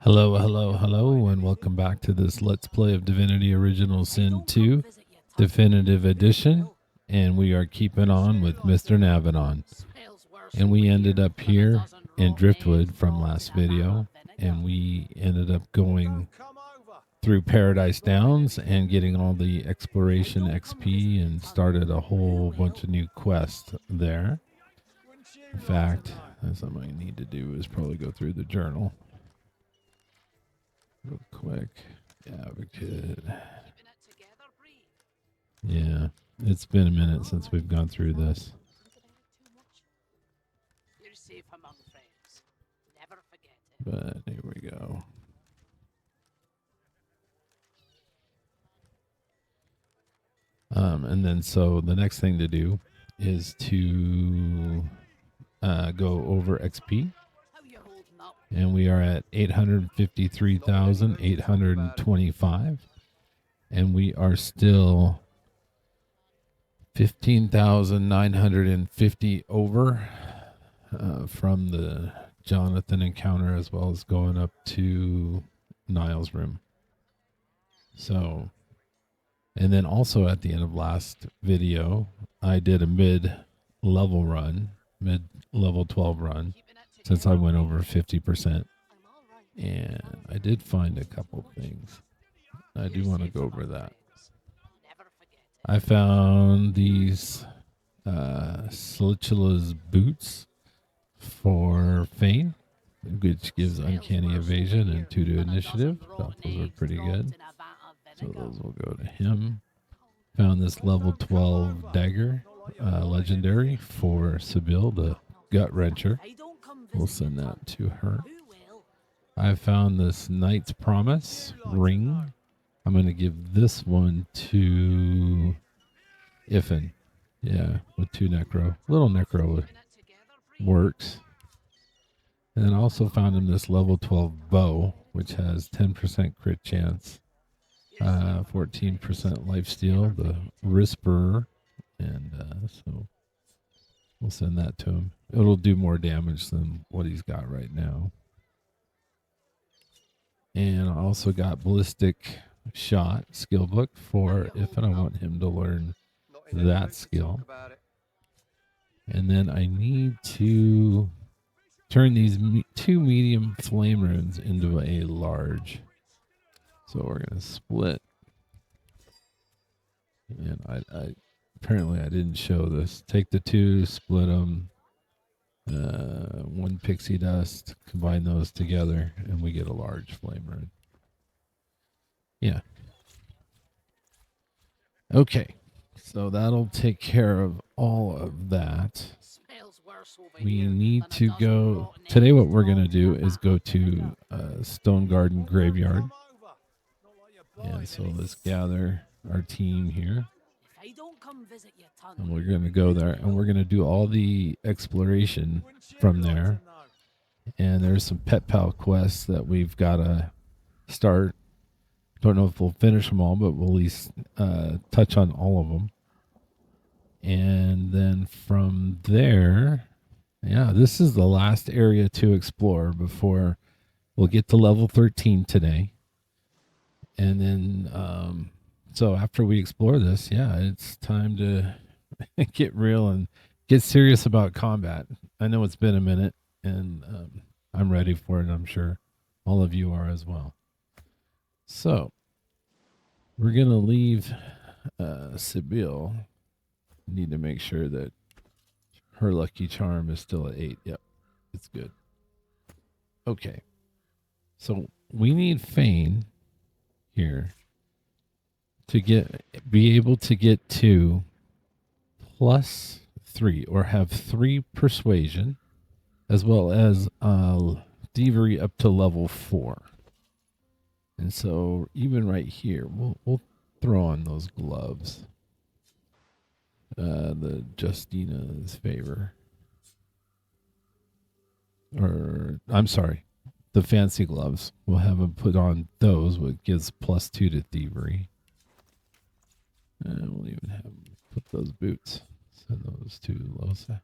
Hello, hello, hello, and welcome back to this Let's Play of Divinity Original Sin 2 Definitive Edition. And we are keeping on with Mr. Navidon. And we ended up here in Driftwood from last video. And we ended up going through Paradise Downs and getting all the exploration XP and started a whole bunch of new quests there. In fact, that's something I need to do is probably go through the journal real quick. Advocate. Yeah, it's been a minute since we've gone through this. But here we go. And then so the next thing to do is to go over XP. And we are at 853,825. And we are still 15,950 over from the Jonathan encounter, as well as going up to Niall's room. So, and then also at the end of last video, I did a mid-level 12 run, since I went over 50%. And I did find a couple things. I do want to go over that. I found these Slicula's boots for Fane, which gives uncanny evasion and 2 to initiative. Thought those were pretty good. So those will go to him. Found this level 12 dagger, legendary for Sibyl, the gut wrencher. We'll send that to her. I found this Knight's Promise ring. I'm going to give this one to Ifan. Yeah, with 2 necro. Little necro works. And then I also found him this level 12 bow, which has 10% crit chance, 14% lifesteal, the Whisperer. And so we'll send that to him. It'll do more damage than what he's got right now. And I also got Ballistic Shot skill book for if I want him to learn that skill. And then I need to turn these 2 medium flame runes into a large. So we're going to split. And I apparently I didn't show this. Take the 2, split them. 1 pixie dust, combine those together, and we get a large flame rune. Yeah. Okay. So that'll take care of all of that. We need to go. Today what we're going to do is go to Stone Garden Graveyard. And so let's gather our team here. And we're going to go there, and we're going to do all the exploration from there. And there's some pet pal quests that we've got to start. Don't know if we'll finish them all, but we'll at least touch on all of them. And then from there, yeah, this is the last area to explore before we'll get to level 13 today. And then, so after we explore this, yeah, it's time to get real and get serious about combat. I know it's been a minute, and I'm ready for it. I'm sure all of you are as well. So we're going to leave Sibyl. Need to make sure that her lucky charm is still at 8. Yep, it's good. Okay. So we need Fane here to be able to get to +3 or have 3 persuasion, as well as thievery up to level 4. And so even right here, we'll throw on those gloves. The Justina's favor. Or I'm sorry, the fancy gloves. We'll have him put on those, which gives +2 to thievery. And we'll even have him put those boots. Send those to Loshe.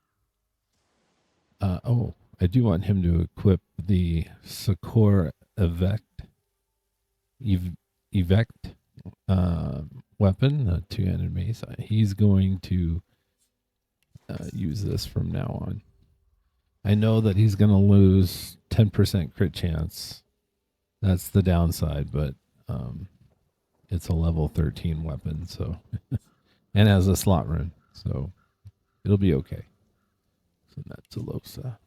Oh, I do want him to equip the Sakor Ev- Evect weapon, the two-handed mace. He's going to use this from now on. I know that he's going to lose 10% crit chance. That's the downside, but it's a level 13 weapon, so and has a slot rune, so it'll be okay. So that's Alosa.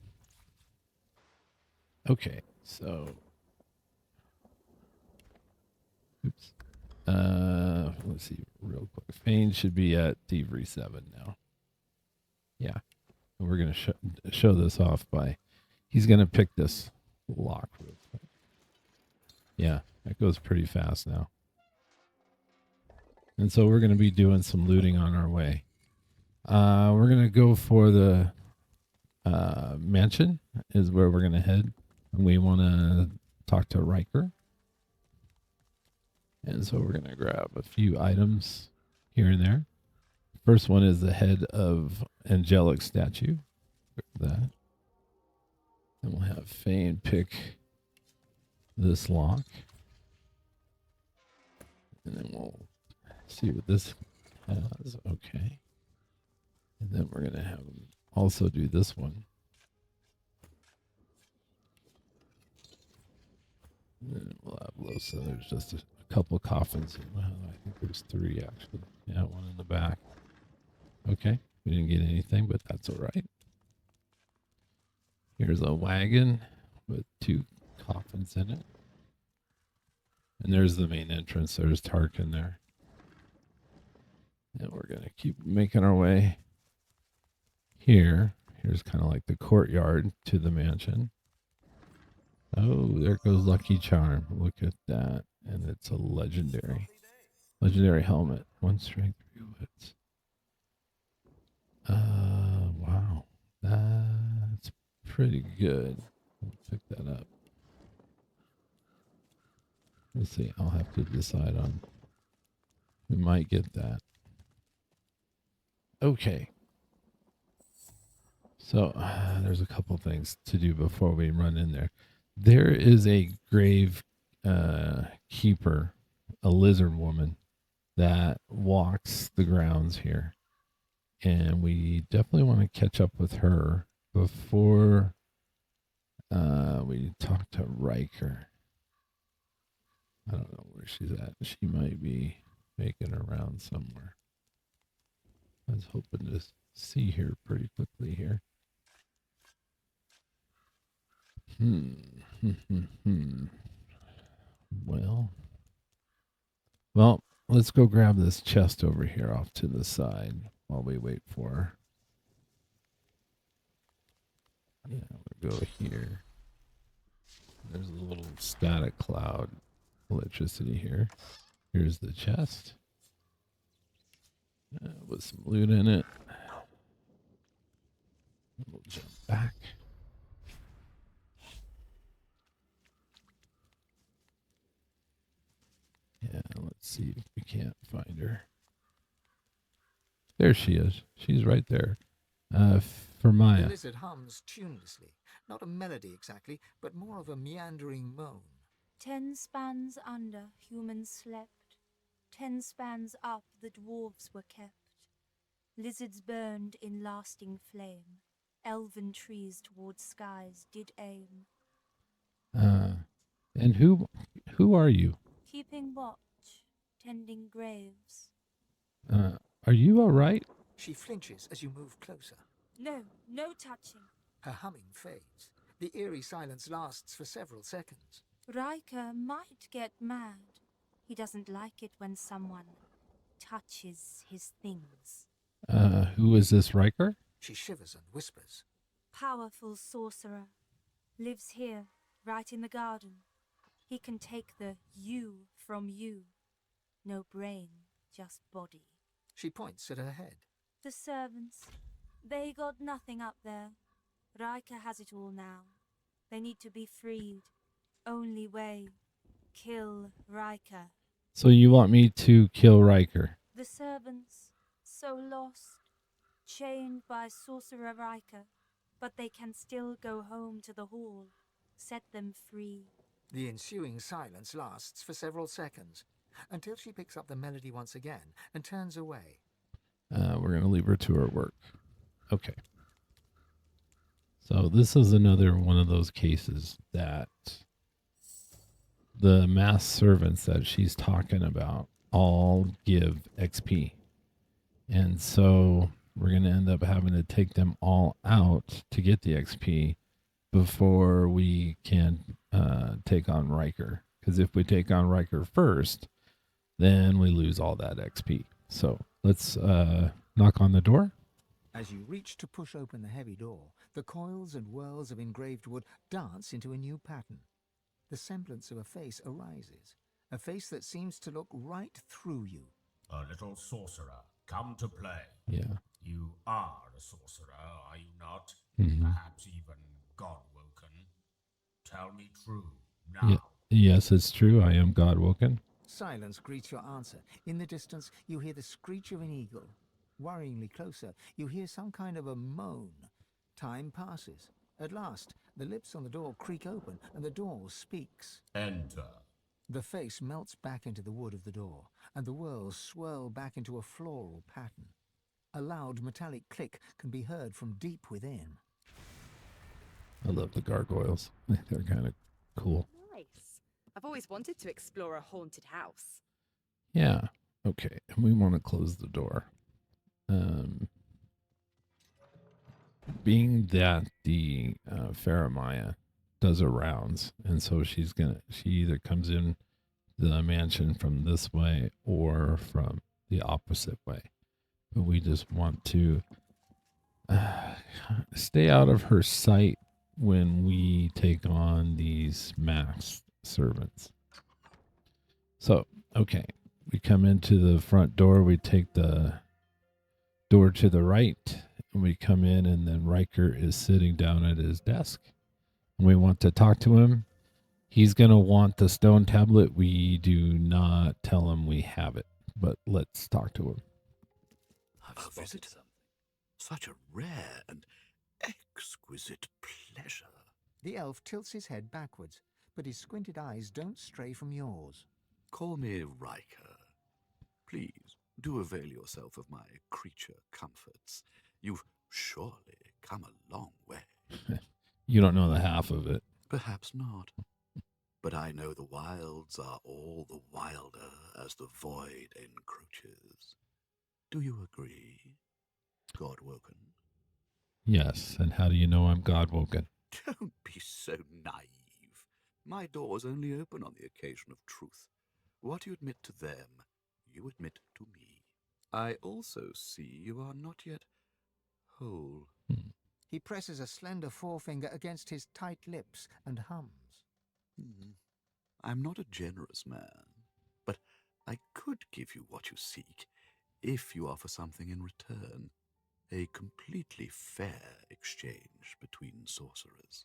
Okay, so oops. Let's see real quick. Fane should be at Thievery 7 now. Yeah. We're going to show this off by he's going to pick this lock real quick. Yeah, that goes pretty fast now. And so we're going to be doing some looting on our way. We're going to go for the mansion is where we're going to head. And we want to talk to Ryker. And so we're going to grab a few items here and there. First one is the head of angelic statue. That. And we'll have Fane pick this lock. And then we'll see what this has. Okay. And then we're going to have him also do this one. And then we'll have Loshe. There's just a couple coffins. Well, I think there's 3 actually. Yeah, one in the back. Okay. We didn't get anything, but that's all right. Here's a wagon with 2 coffins in it. And there's the main entrance. There's Tarkin there. And we're going to keep making our way here. Here's kind of like the courtyard to the mansion. Oh, there goes Lucky Charm. Look at that. And it's a legendary helmet. 1 strength, 3 wits. Wow. That's pretty good. I'll pick that up. Let's see. I'll have to decide on. We might get that. Okay. So there's a couple things to do before we run in there. There is a grave keeper, a lizard woman that walks the grounds here. And we definitely want to catch up with her before we talk to Ryker. I don't know where she's at. She might be making her round somewhere. I was hoping to see her pretty quickly here. Well, let's go grab this chest over here off to the side while we wait for her. Yeah, we'll go here. There's a little static cloud electricity here. Here's the chest with some loot in it. We'll jump back. Yeah, let's see if we can't find her. There she is. She's right there. Farimah. The lizard hums tunelessly. Not a melody exactly, but more of a meandering moan. 10 spans under, humans slept. 10 spans up, the dwarves were kept. Lizards burned in lasting flame. Elven trees towards skies did aim. And who are you? Keeping watch, tending graves. Are you all right? She flinches as you move closer. No, no touching. Her humming fades. The eerie silence lasts for several seconds. Ryker might get mad. He doesn't like it when someone touches his things. Who is this Ryker? She shivers and whispers. Powerful sorcerer. Lives here, right in the garden. He can take the you from you. No brain, just body. She points at her head. The servants, they got nothing up there. Ryker has it all now. They need to be freed. Only way, kill Ryker. So you want me to kill Ryker? The servants, so lost, chained by sorcerer Ryker. but they can still go home to the hall. Set them free. The ensuing silence lasts for several seconds, until she picks up the melody once again and turns away. We're going to leave her to her work. Okay. So this is another one of those cases that the mass servants that she's talking about all give XP. And so we're going to end up having to take them all out to get the XP before we can take on Ryker. Because if we take on Ryker first, then we lose all that XP. So let's knock on the door. As you reach to push open the heavy door, the coils and whirls of engraved wood dance into a new pattern. The semblance of a face arises, a face that seems to look right through you. A little sorcerer, come to play. Yeah. You are a sorcerer, are you not? Mhm. Perhaps even God-woken. Tell me true, now. Yeah. Yes, it's true. I am God-woken. Silence greets your answer. In the distance, you hear the screech of an eagle. Worryingly closer, you hear some kind of a moan. Time passes. At last, the lips on the door creak open, and the door speaks. Enter. The face melts back into the wood of the door, and the whirls swirl back into a floral pattern. A loud metallic click can be heard from deep within. I love the gargoyles. They're kind of cool. Nice. I've always wanted to explore a haunted house. Yeah. Okay. And we want to close the door. Being that the Farimah does her rounds, and so she either comes in the mansion from this way or from the opposite way. But we just want to stay out of her sight when we take on these masked servants. So, okay, we come into the front door, we take the door to the right, and we come in, and then Ryker is sitting down at his desk. And we want to talk to him. He's going to want the stone tablet. We do not tell him we have it, but let's talk to him. I've spotted something. Such a rare and exquisite pleasure. The elf tilts his head backwards, but his squinted eyes don't stray from yours. Call me Ryker. Please, do avail yourself of my creature comforts. You've surely come a long way. You don't know the half of it. Perhaps not. But I know the wilds are all the wilder as the void encroaches. Do you agree, God-woken? Yes, and how do you know I'm God-woken? Don't be so naive. My doors only open on the occasion of truth. What you admit to them, you admit to me. I also see you are not yet whole. He presses a slender forefinger against his tight lips and hums. I'm not a generous man, but I could give you what you seek if you offer something in return. A completely fair exchange between sorcerers.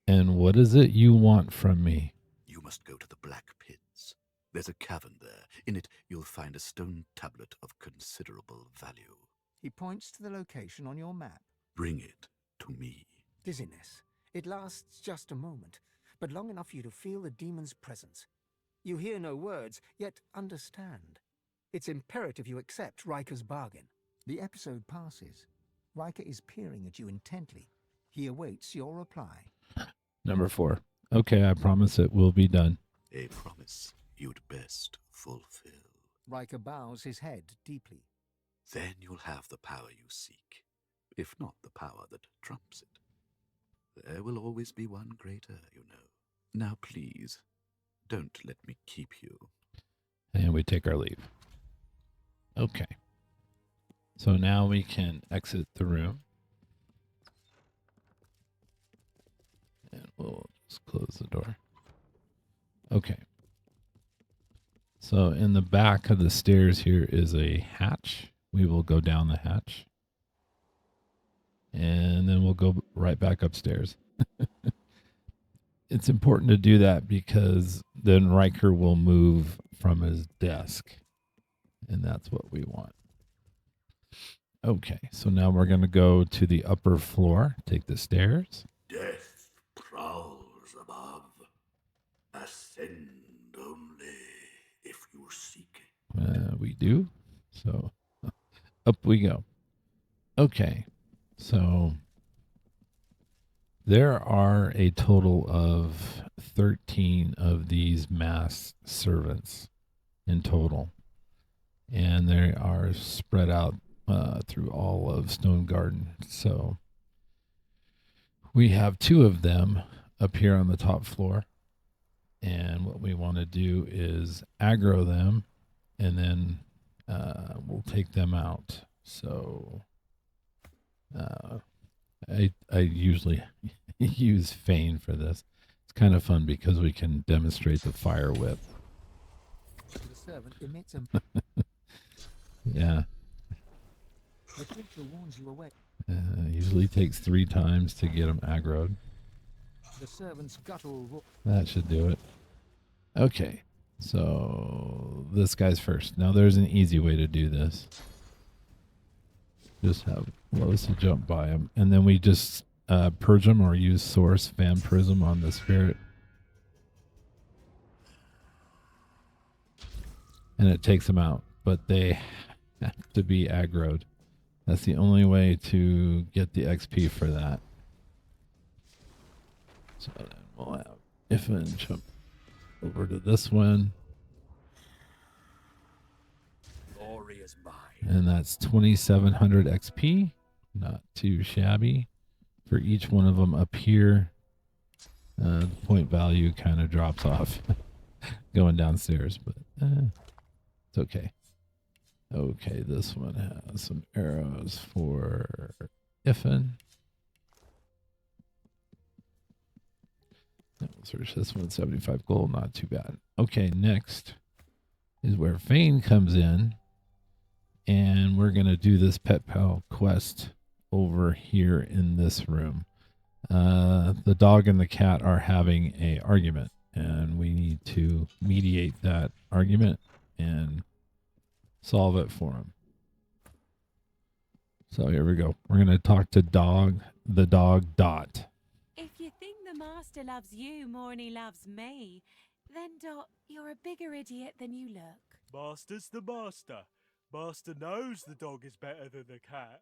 And what is it you want from me? You must go to the Black Pits. There's a cavern there. In it, you'll find a stone tablet of considerable value. He points to the location on your map. Bring it to me. Dizziness. It lasts just a moment, but long enough for you to feel the demon's presence. You hear no words, yet understand. It's imperative you accept Ryker's bargain. The episode passes. Ryker is peering at you intently. He awaits your reply. Number 4. Okay, I promise it will be done. A promise you'd best fulfill. Ryker bows his head deeply. Then you'll have the power you seek, if not the power that trumps it. There will always be one greater, you know. Now please, don't let me keep you. And we take our leave. Okay. So now we can exit the room. And we'll just close the door. Okay. So in the back of the stairs here is a hatch. We will go down the hatch. And then we'll go right back upstairs. It's important to do that because then Ryker will move from his desk. And that's what we want. Okay, so now we're going to go to the upper floor, take the stairs. Death prowls above. Ascend only if you seek it. We do. So up we go. Okay, so there are a total of 13 of these mass servants in total, and they are spread out through all of Stone Garden. So we have 2 of them up here on the top floor, and what we want to do is aggro them, and then we'll take them out. So I usually use Fane for this. It's kind of fun because we can demonstrate the fire whip. The servant emits a Yeah. the creature warns you away. Usually takes 3 times to get them aggroed. The servant's guttural roar. That should do it. Okay, so this guy's first. Now there's an easy way to do this. Just have Loshe jump by him, and then we just purge him or use source fan prism on the spirit. And it takes them out, but they have to be aggroed. That's the only way to get the XP for that. So then we'll have Ifan jump over to this one. Glory is mine. And that's 2,700 XP. Not too shabby. For each one of them up here, the point value kind of drops off going downstairs, but it's okay. Okay, this one has some arrows for Ifan. Search this one, 75 gold, not too bad. Okay, next is where Fane comes in, and we're going to do this pet pal quest over here in this room. The dog and the cat are having a argument, and we need to mediate that argument and solve it for them. So here we go. We're going to talk to the dog Dot. If you think the master loves you more than he loves me, then Dot, you're a bigger idiot than you look. Master's the master. Master knows the dog is better than the cat.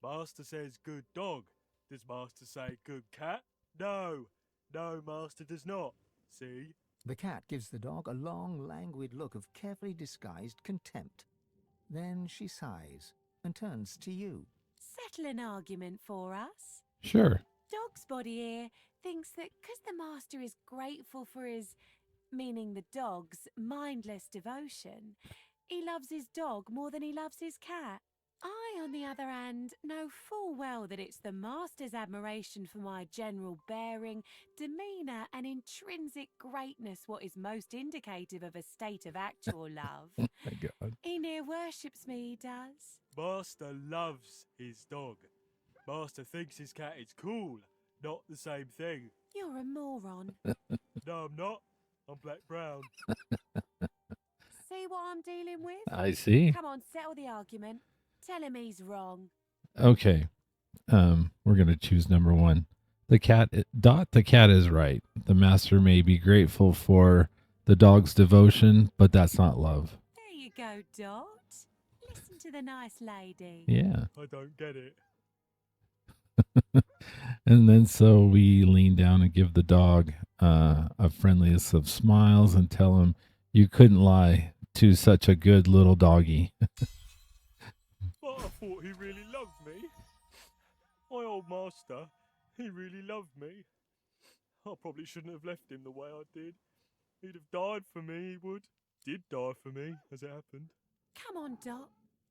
Master says good dog. Does master say good cat? No. No, master does not. See? The cat gives the dog a long, languid look of carefully disguised contempt. Then she sighs and turns to you. Settle an argument for us. Sure. Dog's body here thinks that because the master is grateful for his, meaning the dog's, mindless devotion, he loves his dog more than he loves his cat. I, on the other hand, know full well that it's the master's admiration for my general bearing, demeanour and intrinsic greatness what is most indicative of a state of actual love. Oh my God. He near worships me, he does. Master loves his dog. Master thinks his cat is cool. Not the same thing. You're a moron. No, I'm not. I'm black-brown. See what I'm dealing with? I see. Come on, settle the argument. Tell him he's wrong. Okay. We're going to choose number 1. Dot the cat is right. The master may be grateful for the dog's devotion, but that's not love. There you go, Dot. Listen to the nice lady. Yeah. I don't get it. And then so we lean down and give the dog a friendliest of smiles and tell him you couldn't lie to such a good little doggy. But I thought he really loved me. My old master, he really loved me. I probably shouldn't have left him the way I did. He'd have died for me, he would. Did die for me, as it happened. Come on, Dot.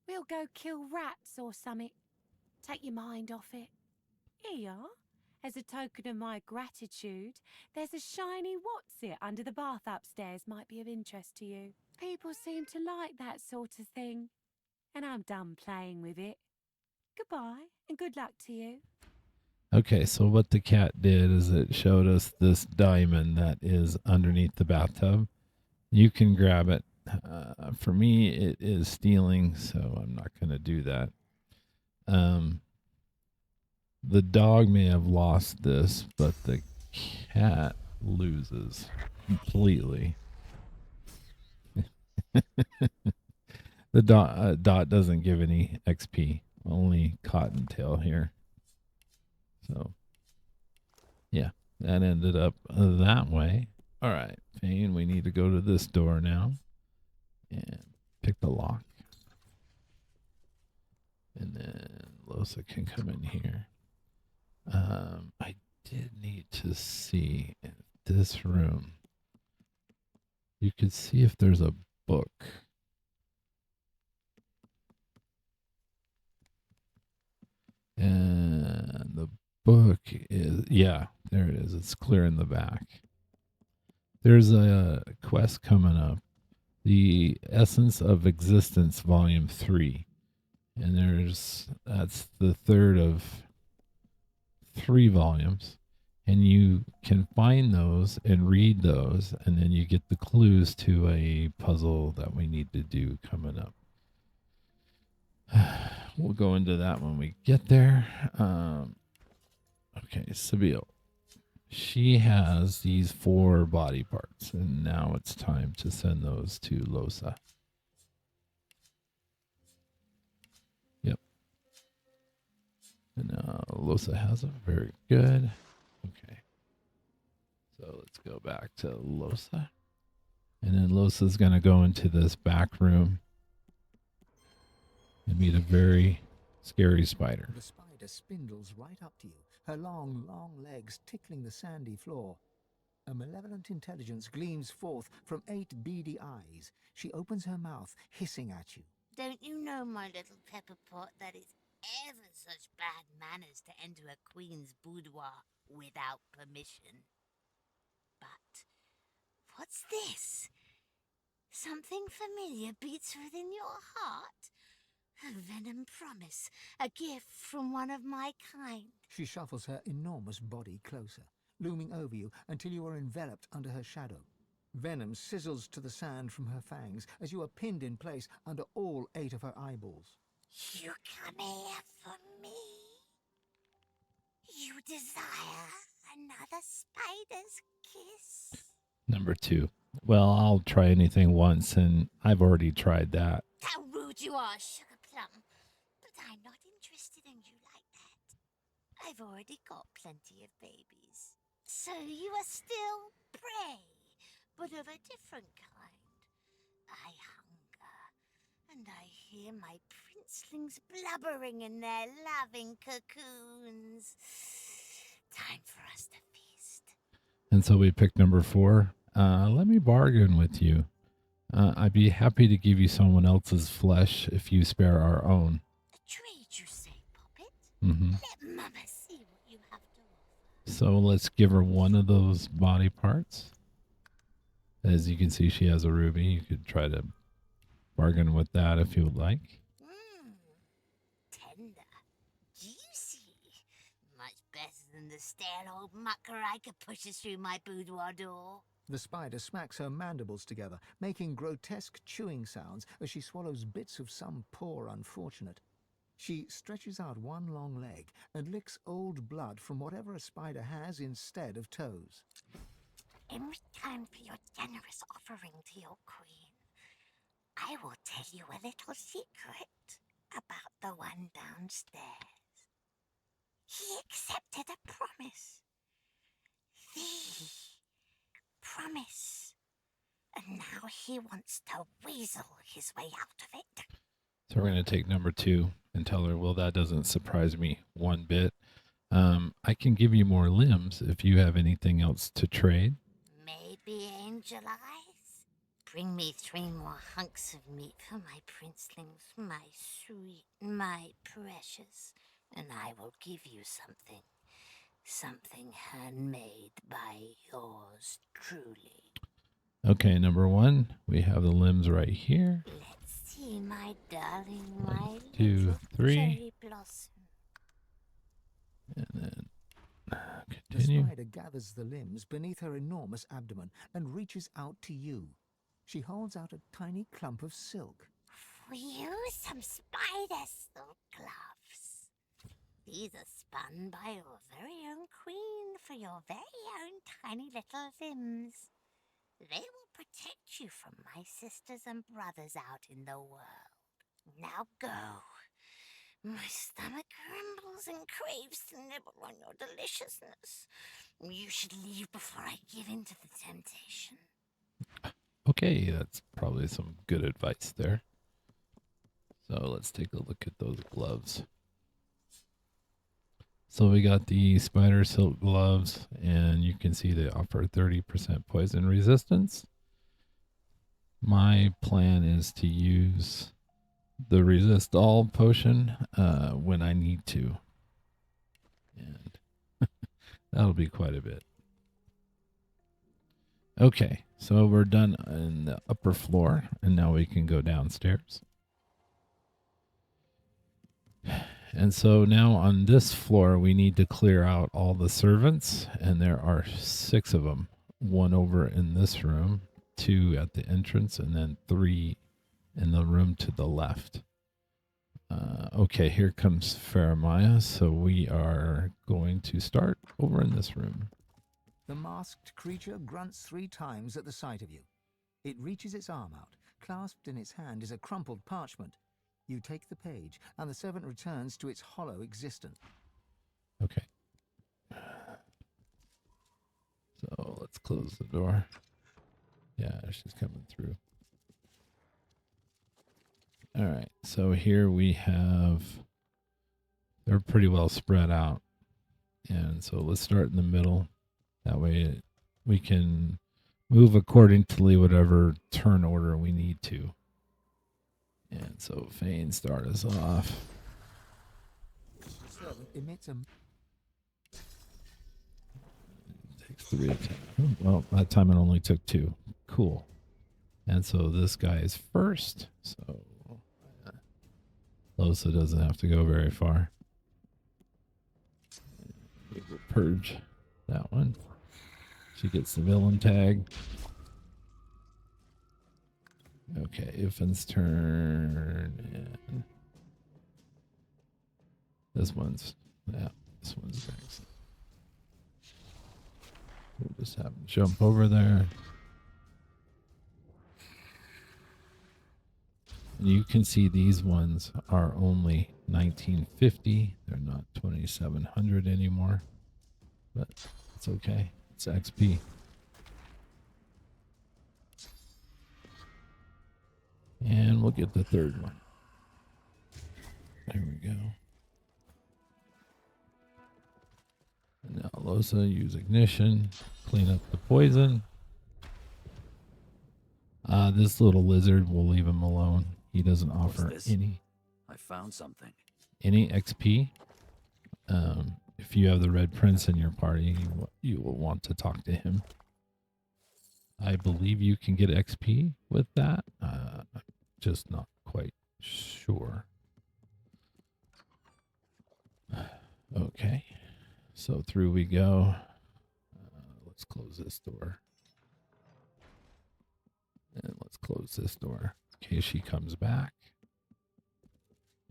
We'll go kill rats or something. Take your mind off it. Here you are. As a token of my gratitude, there's a shiny what's-it under the bath upstairs might be of interest to you. People seem to like that sort of thing. And I'm done playing with it. Goodbye, and good luck to you. Okay, so what the cat did is it showed us this diamond that is underneath the bathtub. You can grab it. For me, it is stealing, so I'm not going to do that. The dog may have lost this, but the cat loses completely. The dot doesn't give any XP, only Cottontail here. So, yeah, that ended up that way. All right, Fane, we need to go to this door now and pick the lock. And then Loshe can come in here. I did need to see in this room. You could see if there's a book. And the book is, yeah, there it is. It's clear in the back. There's a quest coming up. The Essence of Existence, Volume 3. And that's the third of 3 volumes. And you can find those and read those, and then you get the clues to a puzzle that we need to do coming up. We'll go into that when we get there. Okay, Sibyl. She has these 4 body parts, and now it's time to send those to Loshe. Yep. And Loshe has them. Very good. Okay. So let's go back to Loshe. And then Loshe's going to go into this back room and meet a very scary spider. The spider spindles right up to you, her long, long legs tickling the sandy floor. A malevolent intelligence gleams forth from 8 beady eyes. She opens her mouth, hissing at you. Don't you know, my little pepper pot, that it's ever such bad manners to enter a queen's boudoir without permission? But what's this? Something familiar beats within your heart? A venom promise, a gift from one of my kind. She shuffles her enormous body closer, looming over you until you are enveloped under her shadow. Venom sizzles to the sand from her fangs as you are pinned in place under all 8 of her eyeballs. You come here for me? You desire another spider's kiss? Number 2. Well, I'll try anything once, and I've already tried that. How rude you are, Sugar Plum. But I'm not interested in you like that. I've already got plenty of babies. So you are still prey, but of a different kind. I hunger, and I hear my princelings blubbering in their loving cocoons. Time for us to feast. And so we picked number 4. Let me bargain with you. I'd be happy to give you someone else's flesh if you spare our own. A trade, you say, Poppet? Mm-hmm. Let Mama see what you have to offer. So let's give her one of those body parts. As you can see, she has a ruby. You could try to bargain with that if you would like. Tender. Juicy. Much better than the stale old muckraker pushes through my boudoir door. The spider smacks her mandibles together, making grotesque chewing sounds as she swallows bits of some poor unfortunate. She stretches out one long leg and licks old blood from whatever a spider has instead of toes. In return for your generous offering to your queen, I will tell you a little secret about the one downstairs. He accepted a promise. The promise. And now he wants to weasel his way out of it. So we're going to take number 2 and tell her, well, that doesn't surprise me one bit. I can give you more limbs if you have anything else to trade. Maybe angel eyes? Bring me 3 more hunks of meat for my princelings, my sweet, my precious, and I will give you something. Something handmade by yours truly. Okay, number 1, we have the limbs right here. Let's see, my darling, 1, 2, 3. cherry blossom. And then The continue. spider gathers the limbs beneath her enormous abdomen and reaches out to you. She holds out a tiny clump of silk. For you, some spider silk gloves. These are spun by your very own queen for your very own tiny little limbs. They will protect you from my sisters and brothers out in the world. Now go. My stomach grumbles and craves to nibble on your deliciousness. You should leave before I give in to the temptation. Okay, that's probably some good advice there. So let's take a look at those gloves. So we got the spider silk gloves, and you can see they offer 30% poison resistance. My plan is to use the resist all potion when I need to. And that'll be quite a bit. Okay, so we're done in the upper floor, and now we can go downstairs. And so now on this floor, we need to clear out all the servants, and there are 6 of them. 1 over in this room, 2 at the entrance, and then 3 in the room to the left. Okay, here comes Farimah, so we are going to start over in this room. The masked creature grunts 3 times at the sight of you. It reaches its arm out. Clasped in its hand is a crumpled parchment. You take the page, and the servant returns to its hollow existence. Okay. So let's close the door. Yeah, she's coming through. All right, so here we have, they're pretty well spread out. And so let's start in the middle. That way we can move according to whatever turn order we need to. And so Fane start us off. Emits a... Takes 3 attacks. Well, that time it only took 2. Cool. And so this guy is first. So Loshe doesn't have to go very far. We will purge that one. She gets the villain tag. Okay, Ifan's turn. And this one's next. We'll just have him jump over there. And you can see these ones are only 1950. They're not 2700 anymore. But it's okay. It's XP. And we'll get the 3rd one. There we go. And now Loshe, use ignition. Clean up the poison. This little lizard, we'll leave him alone. He doesn't offer any. I found something. Any XP. If you have the Red Prince in your party, you will want to talk to him. I believe you can get XP with that. I'm just not quite sure. Okay. So through we go. Let's close this door. And let's close this door in case she comes back.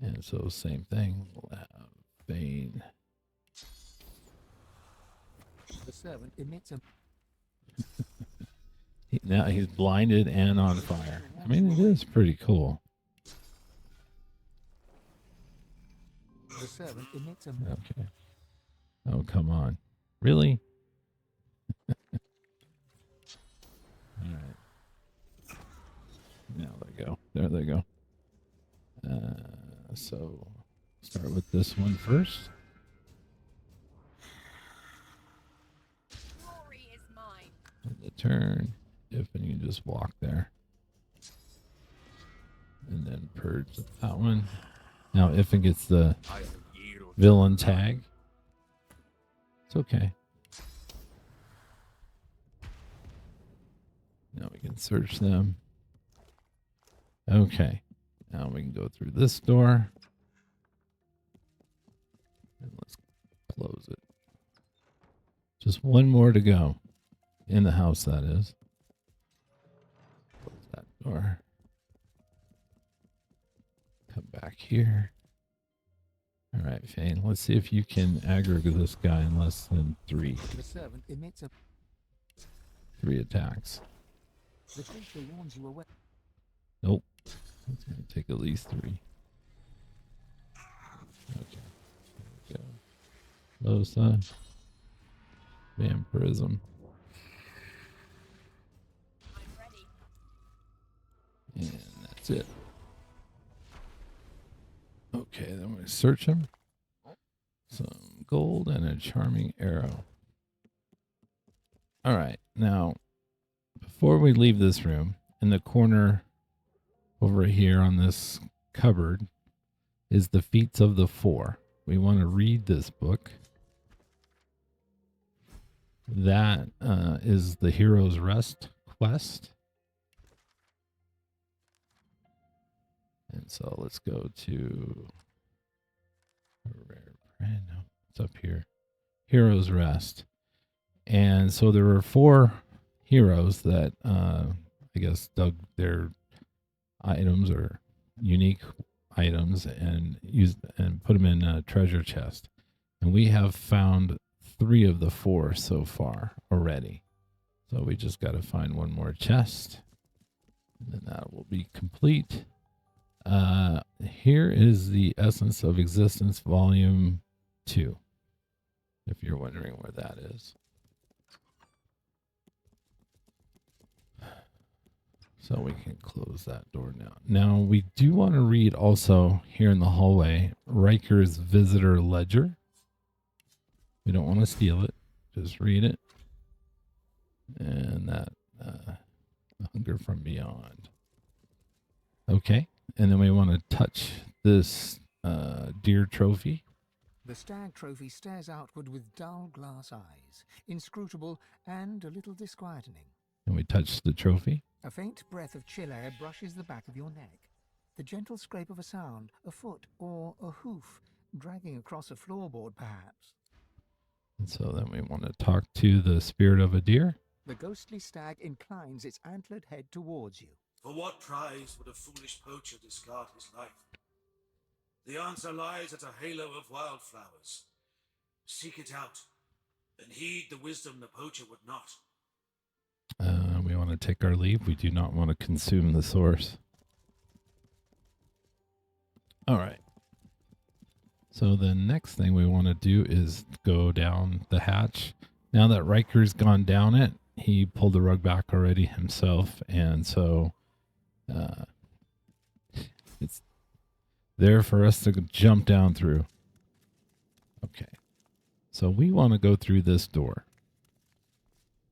And so same thing. We'll have Fane. The servant emits a... Now he's blinded and on fire. I mean, it is pretty cool. The servant emits a... Okay. Oh, come on. Really? All right. Now they go. There they go. So start with this one first. Glory is mine. And the turn. If and you can just walk there. And then purge that one. Now if it gets the villain tag. It's okay. Now we can search them. Okay. Now we can go through this door. And let's close it. Just one more to go. In the house, that is. Close that door. Come back here. All All right, Fane. Let's see if you can aggro this guy in less than 3. The servant emits a... 3 attacks. The creature warns you away. Nope. It's going to take at least 3. Okay. There we go. Loshe. Vampirism. And that's it. Okay, then we search him. Some gold and a charming arrow. All right, now, before we leave this room, in the corner over here on this cupboard is the Feats of the Four. We want to read this book. That is the Hero's Rest quest. And so let's go to... No, it's up here. Hero's Rest. And so there were 4 heroes that I guess dug their items or unique items and used and put them in a treasure chest. And we have found 3 of the 4 so far already. So we just got to find one more chest. And then that will be complete. Here is the Essence of Existence Volume 2. If you're wondering where that is. So we can close that door now. Now, we do want to read also here in the hallway, Ryker's Visitor Ledger. We don't want to steal it. Just read it. And that Hunger from Beyond. Okay. And then we want to touch this deer trophy. The stag trophy stares outward with dull glass eyes, inscrutable and a little disquieting. And we touch the trophy. A faint breath of chill air brushes the back of your neck. The gentle scrape of a sound, a foot or a hoof, dragging across a floorboard perhaps. And so then we want to talk to the spirit of a deer. The ghostly stag inclines its antlered head towards you. For what prize would a foolish poacher discard his life? The answer lies at a halo of wildflowers. Seek it out, and heed the wisdom the poacher would not. We want to take our leave. We do not want to consume the source. All right. So the next thing we want to do is go down the hatch. Now that Ryker's gone down it, he pulled the rug back already himself, and so it's there for us to jump down through. Okay. So we want to go through this door.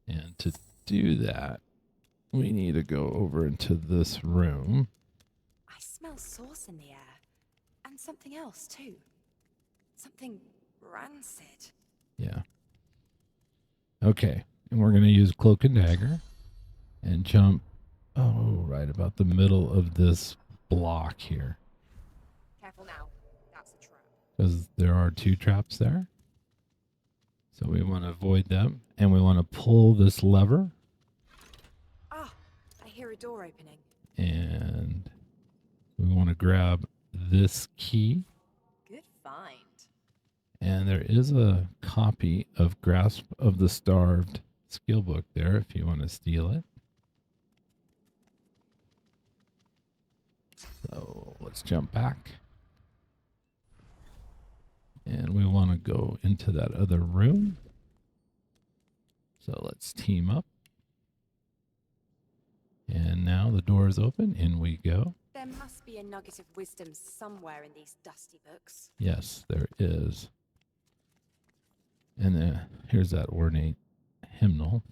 And to do that, we need to go over into this room. I smell sauce in the air. And something else, too. Something rancid. Yeah. Okay. And we're going to use Cloak and Dagger and jump, right about the middle of this block here. Careful now. That's a trap. Because there are 2 traps there. So we want to avoid them. And we want to pull this lever. Ah, I hear a door opening. And we want to grab this key. Good find. And there is a copy of Grasp of the Starved skill book there if you want to steal it. So let's jump back. And we want to go into that other room. So let's team up. And now the door is open. In we go. There must be a nugget of wisdom somewhere in these dusty books. Yes, there is. And here's that ornate hymnal.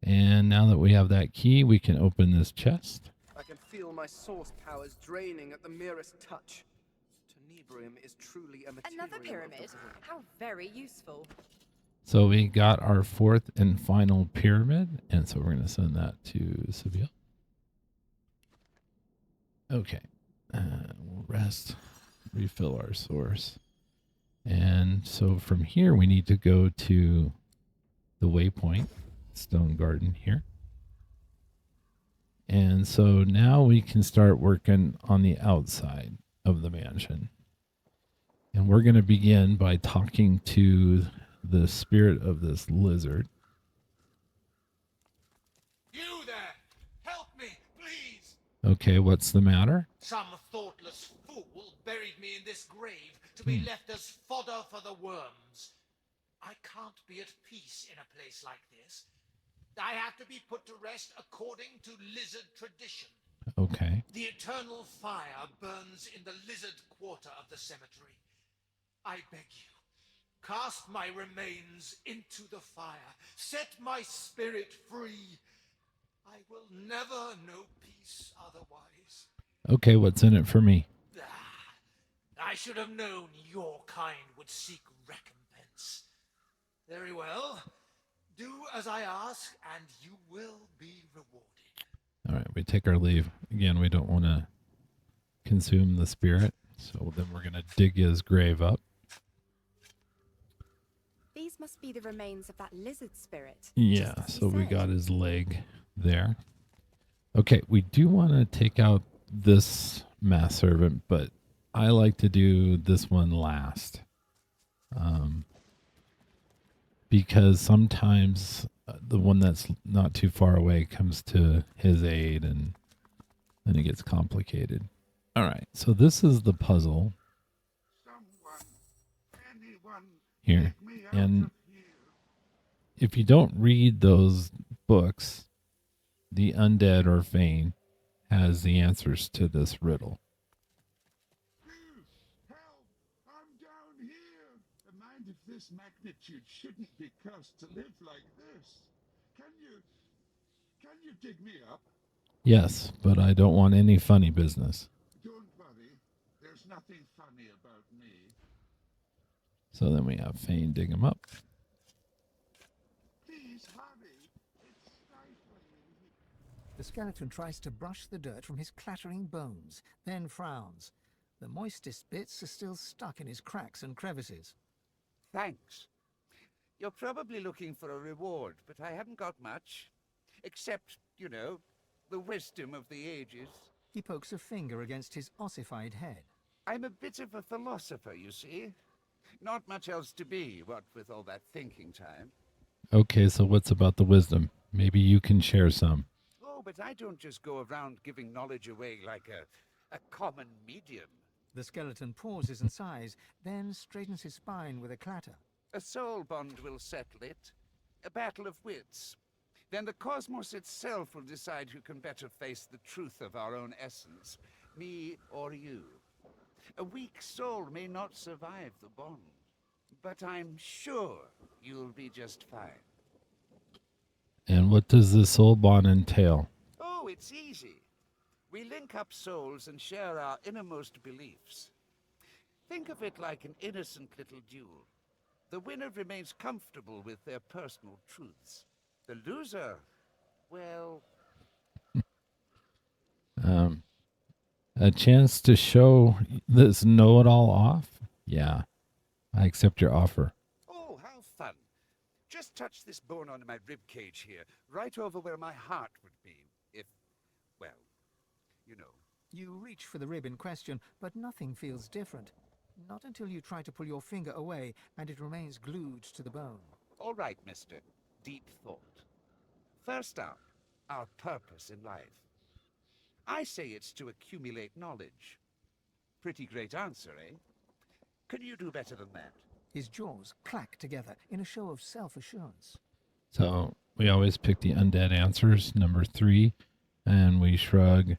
And now that we have that key, we can open this chest. I can feel my source powers draining at the merest touch. Tenebrium is truly a material. Another pyramid? How very useful. So we got our 4th and final pyramid. And so we're going to send that to Seville. Okay. We'll rest, refill our source. And so from here, we need to go to the waypoint, Stone Garden here. And so now we can start working on the outside of the mansion. And we're going to begin by talking to the spirit of this lizard. You there! Help me, please! Okay, what's the matter? Some thoughtless fool buried me in this grave to be left as fodder for the worms. I can't be at peace in a place like this. I have to be put to rest according to lizard tradition. Okay. The eternal fire burns in the lizard quarter of the cemetery. I beg you, cast my remains into the fire. Set my spirit free. I will never know peace otherwise. Okay, what's in it for me? I should have known your kind would seek recompense. Very well. Do as I ask, and you will be rewarded. All right, we take our leave. Again, we don't want to consume the spirit, so then we're going to dig his grave up. These must be the remains of that lizard spirit. Yeah, so we got his leg there. Okay, we do want to take out this mass servant, but I like to do this one last. Because sometimes the one that's not too far away comes to his aid, and then it gets complicated. All right, so this is the puzzle here. And if you don't read those books, the undead or Fane has the answers to this riddle. This magnitude shouldn't be cursed to live like this. Can you dig me up? Yes, but I don't want any funny business. Don't worry, there's nothing funny about me. So then we have Fane dig him up. Please hurry, it's stifling. The skeleton tries to brush the dirt from his clattering bones, then frowns. The moistest bits are still stuck in his cracks and crevices. Thanks. You're probably looking for a reward, but I haven't got much. Except, you know, the wisdom of the ages. He pokes a finger against his ossified head. I'm a bit of a philosopher, you see. Not much else to be, what with all that thinking time. Okay, so what's about the wisdom? Maybe you can share some. Oh, but I don't just go around giving knowledge away like a common medium. The skeleton pauses and sighs, then straightens his spine with a clatter. A soul bond will settle it. A battle of wits. Then the cosmos itself will decide who can better face the truth of our own essence, me or you. A weak soul may not survive the bond, but I'm sure you'll be just fine. And what does the soul bond entail? Oh, it's easy. We link up souls and share our innermost beliefs. Think of it like an innocent little duel. The winner remains comfortable with their personal truths. The loser, well... A chance to show this know-it-all off? Yeah, I accept your offer. Oh, how fun. Just touch this bone on my rib cage here, right over where my heart would be, if, well, you know. You reach for the rib in question, but nothing feels different. Not until you try to pull your finger away, and it remains glued to the bone. All right, mister. Deep thought. First up, our purpose in life. I say it's to accumulate knowledge. Pretty great answer, eh? Can you do better than that? His jaws clack together in a show of self-assurance. So we always pick the undead answers, number 3, and we shrug.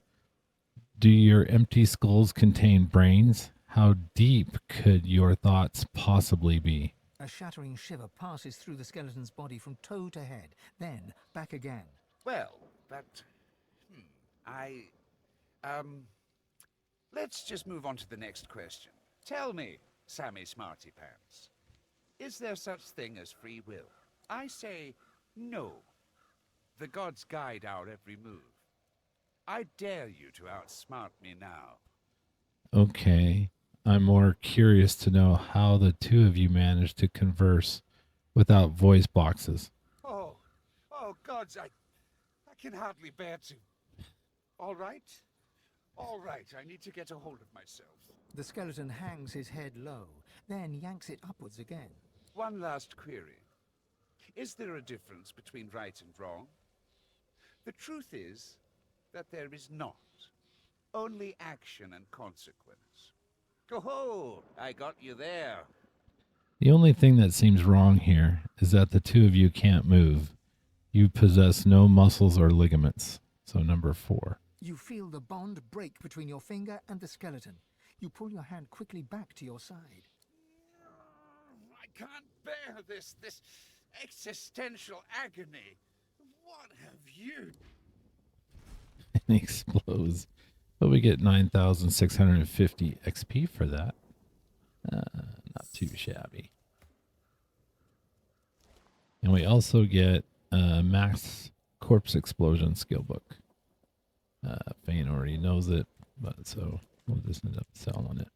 Do your empty skulls contain brains? How deep could your thoughts possibly be? A shattering shiver passes through the skeleton's body from toe to head, then back again. Well, but... Let's just move on to the next question. Tell me, Sammy Smarty Pants, is there such thing as free will? I say no. The gods guide our every move. I dare you to outsmart me now. Okay, I'm more curious to know how the two of you managed to converse without voice boxes. Oh, gods, I can hardly bear to. All right, All right, I need to get a hold of myself. The skeleton hangs his head low, then yanks it upwards again. One last query. Is there a difference between right and wrong? The truth is that there is not. Only action and consequence. Ho-ho! I got you there. The only thing that seems wrong here is that the two of you can't move. You possess no muscles or ligaments. So number 4. You feel the bond break between your finger and the skeleton. You pull your hand quickly back to your side. I can't bear this existential agony. What have you? And he explodes. But we get 9,650 XP for that. Not too shabby. And we also get max corpse explosion skill book. Fane already knows it, but so we'll just end up selling it.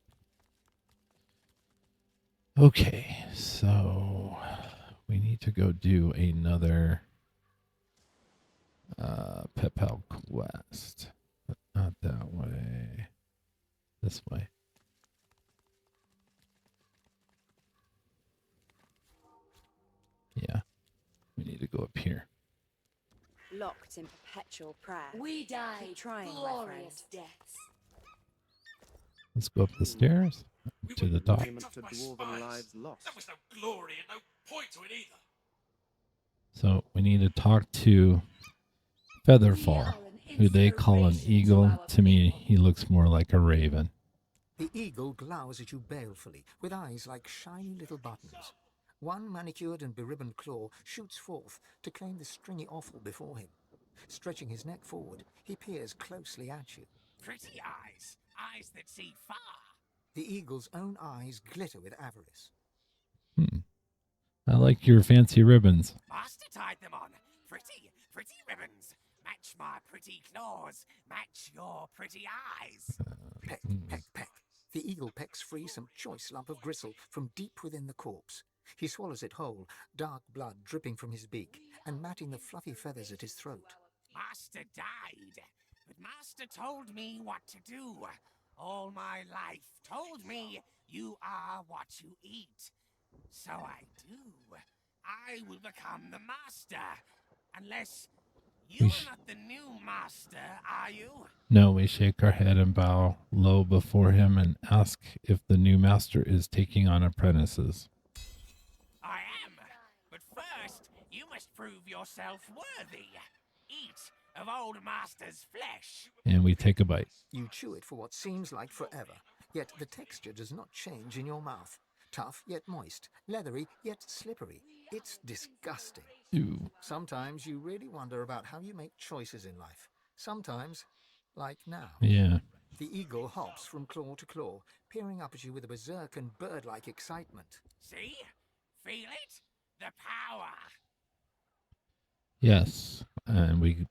Okay, so we need to go do another pet pal quest, but not that way. This way. Yeah, we need to go up here. Locked in perpetual prayer. We died Keep trying, glorious deaths. Let's go up the stairs to the top. To dwarven lives lost. There was no glory and no point to it either. So we need to talk to Featherfall, who they call an eagle. To me, he looks more like a raven. The eagle glowers at you balefully, with eyes like shiny little buttons. One manicured and beribboned claw shoots forth to claim the stringy offal before him. Stretching his neck forward, he peers closely at you. Pretty eyes. Eyes that see far. The eagle's own eyes glitter with avarice. I like your fancy ribbons. Master tied them on. Pretty ribbons. Match my pretty claws. Match your pretty eyes. Peck, peck, peck. The eagle pecks free some choice lump of gristle from deep within the corpse. He swallows it whole, dark blood dripping from his beak and matting the fluffy feathers at his throat. Master died, but Master told me what to do. All my life told me you are what you eat. So I do. I will become the Master. Unless you are not the new Master, are you? No, we shake our head and bow low before him and ask if the new master is taking on apprentices. I am. But first, you must prove yourself worthy. Eat of old Master's flesh. And we take a bite. You chew it for what seems like forever, yet the texture does not change in your mouth. Tough yet moist, leathery yet slippery. It's disgusting. Ew. Sometimes you really wonder about how you make choices in life. Sometimes, like now. Yeah. The eagle hops from claw to claw, peering up at you with a berserk and bird-like excitement. See? Feel it? The power. Yes. And we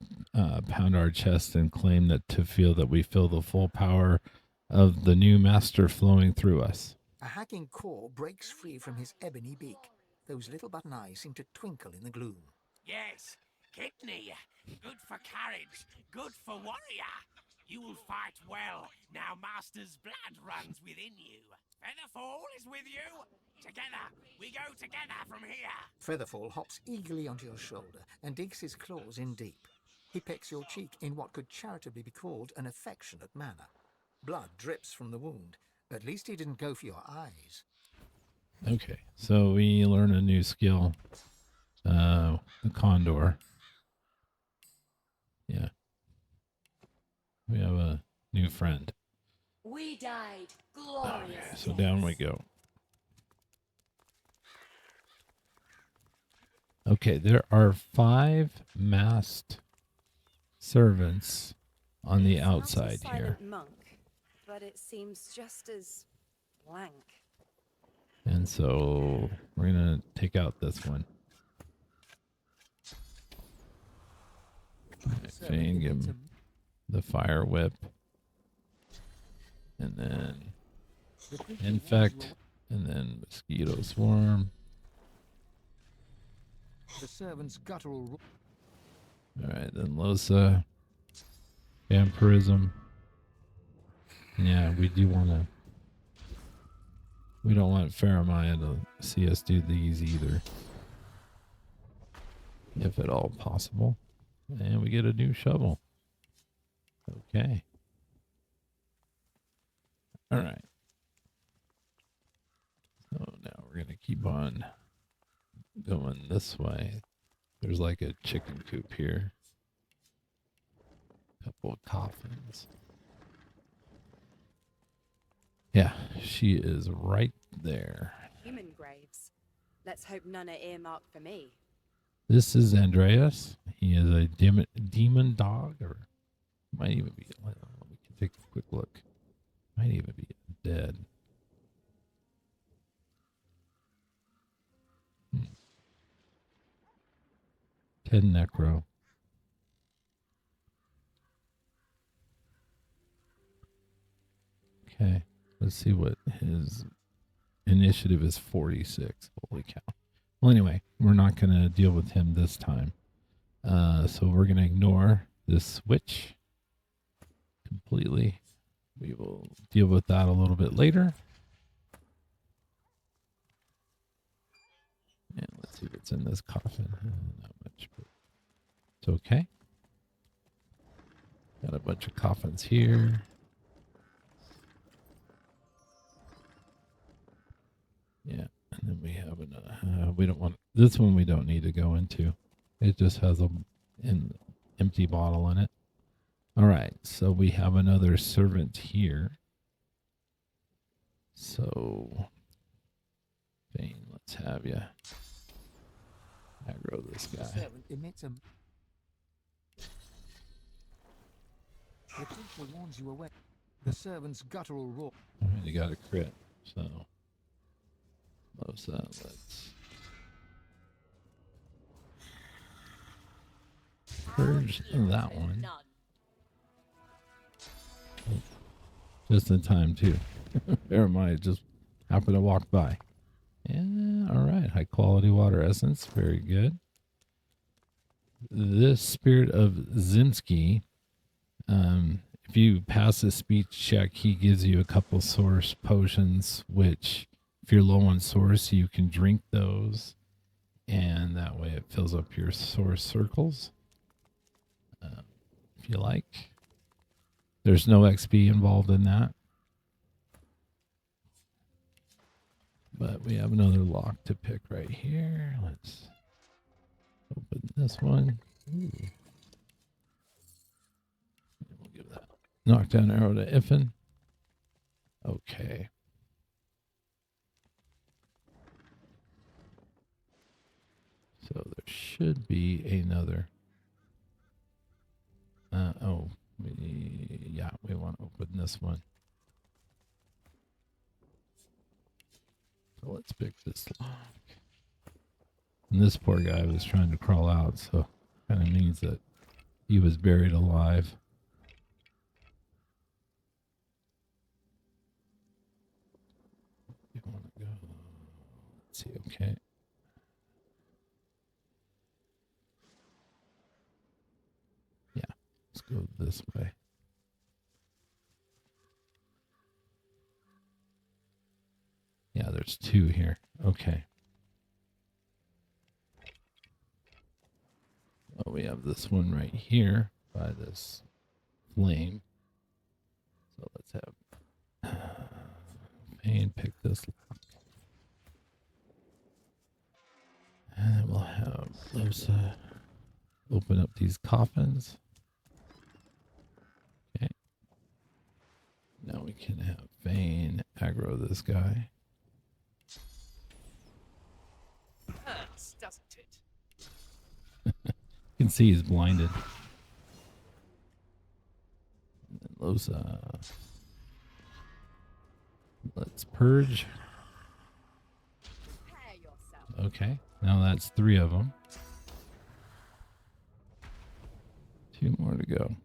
pound our chest and claim that to feel that we feel the full power of the new master flowing through us. A hacking caw breaks free from his ebony beak. Those little button eyes seem to twinkle in the gloom. Yes, kidney. Good for courage. Good for warrior. You will fight well. Now Master's blood runs within you. Featherfall is with you. Together. We go together from here. Featherfall hops eagerly onto your shoulder and digs his claws in deep. He pecks your cheek in what could charitably be called an affectionate manner. Blood drips from the wound. At least he didn't go for your eyes. Okay, so we learn a new skill. The Condor. Yeah. We have a new friend. We died glorious. Okay, so down we go. Okay, there are 5 masked servants on the outside Not a here. silent monk, but it seems just as blank. And so we're going to take out this one. Right, Fane, give him the fire whip. And then infect. And then mosquito swarm. The servant's guttural. All right, then Loshe. Vampirism. Yeah, we do want to. We don't want Farimah to see us do these either, if at all possible. And we get a new shovel. Okay. All right. So now we're going to keep on going this way. There's like a chicken coop here. Couple of coffins. Yeah, she is right there. Human graves. Let's hope none are earmarked for me. This is Andreas. He is a demon dog, or might even be. We can take a quick look. Might even be dead. 10 necro. Okay, let's see what his initiative is. 46. Holy cow. Well, anyway, we're not going to deal with him this time. So we're going to ignore this switch completely. We will deal with that a little bit later. And let's see what's in this coffin. Not much, but it's okay. Got a bunch of coffins here. Yeah, and then we have another. We don't want this one. We don't need to go into. It just has an empty bottle in it. All right, so we have another servant here. So, Fane, let's have you aggro this guy. The servant emits a... The creature warns you away. The servant's guttural roar. All right, you got a crit, so close that. Let's purge that one. Just in time, too. Farimah just happened to walk by. Yeah, all right. High quality water essence. Very good. This Spirit of Zinski, if you pass a speech check, he gives you a couple source potions, which if you're low on source, you can drink those. And that way it fills up your source circles. If you like. There's no XP involved in that. But we have another lock to pick right here. Let's open this one. Ooh. We'll give that knockdown arrow to Ifan. Okay. So there should be another. We want to open this one. So let's pick this lock. And this poor guy was trying to crawl out, so kind of means that he was buried alive. You want to go? Let's see. Okay. Yeah, let's go this way. Yeah, there's two here. Okay. Well, we have this one right here by this flame. So let's have Fane pick this lock. And then we'll have Loshe open up these coffins. Okay. Now we can have Fane aggro this guy. Hurts, doesn't it? You can see he's blinded. And then Loshe. Let's purge. Okay, now that's 3 of them. 2 more to go.